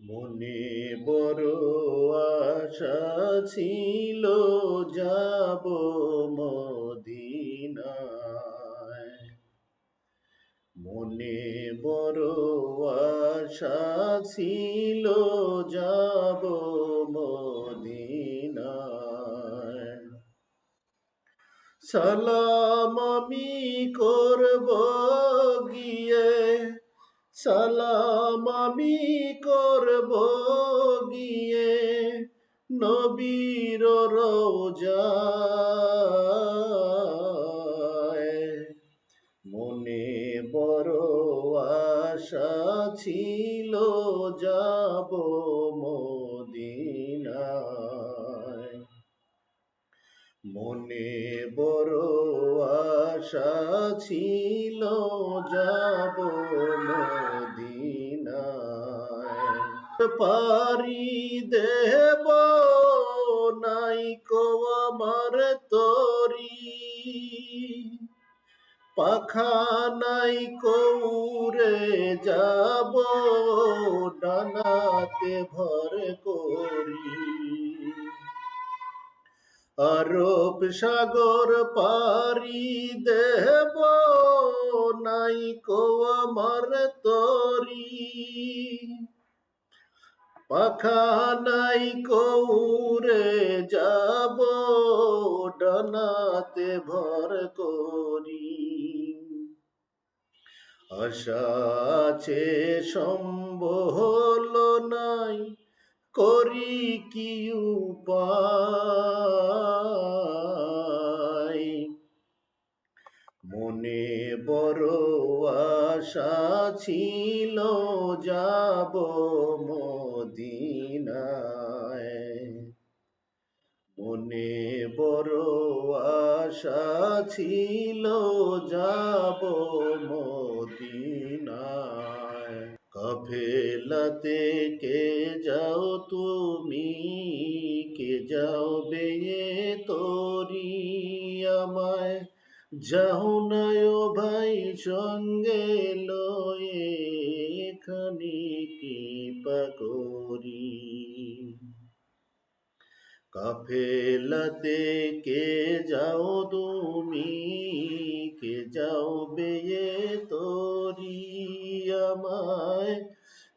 মনে বড় আশা ছিল, যাব মদিনায়। মনে বড় আশা ছিল, যাব মদিনায়। সালাম আমি করব গিয়ে, সালাম আমি করব গিয়ে নবীর রওজায়। মনে বড় আশা ছিল, যাব মদিনায়। মনে বড় আশা ছিল, যাব মদিনায়। পারি দেব নাই কো আমার তরি, পাখা নাই কৌরে যাব ডানাতে ভর করি। আরব সাগর পারি দেব নাই কো আমার তরি, পাখা নাই কৌরে যাব ডানাতে ভর করি। আশা আছে সম্বল নাই, করি কি উপায়। মনে বড় আশা ছিল, যাব মদিনায়। মনে বড় আশা ছিল, যাব মদিনায়। কাফেলাতে কে যাও তুমি, কে যাও বেয়ে তরি আমায়। যাও নাই ও ভাই সঙ্গে লয়ে, এখানে কৃপা করি। কাফেলাতে কে যাও তুমি, কে যাও বেয়ে তরি আমায়।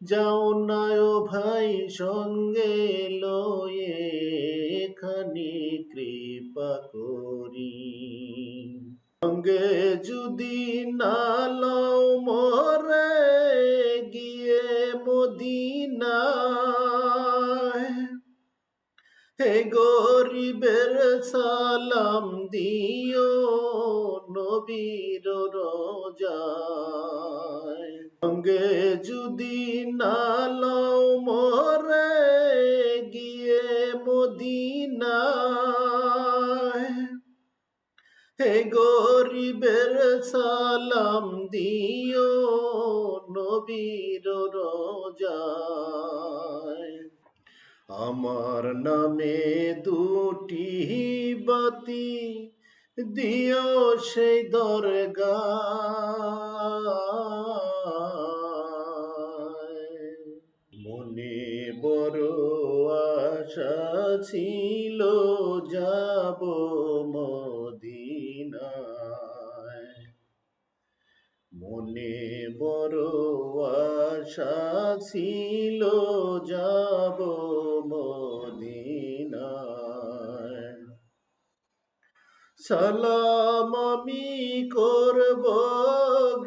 যাও না ও ভাই সঙ্গে লয়ে, এখানে কৃপা করি। সঙ্গে যদি না লও মোরে, গিয়ে মদিনায়। হে গরিবের সালাম দিও নবীর রোজায়। সঙ্গে যদি না লও মোরে, গিয়ে মদিনায়। হে গরিবের সালাম দিও নবীর রোজায়। আমার নামে দুটি বাতি দিও সেই দরগায়। মনে বড় আশা ছিল, যাব মদিনায়। মনে বড় আশা ছিল, যাব মদিনায়। সালাম আমি করব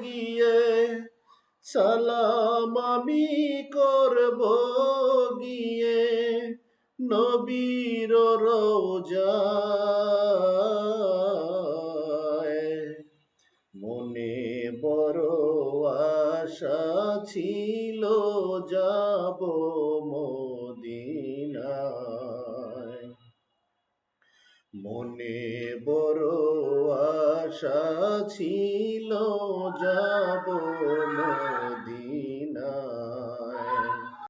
গিয়ে, সালাম আমি করব গিয়ে নবীর রওজায়। মনে বড় আশা ছিল, যাব মদিনায়। মনে বড় আশা ছিল, যাব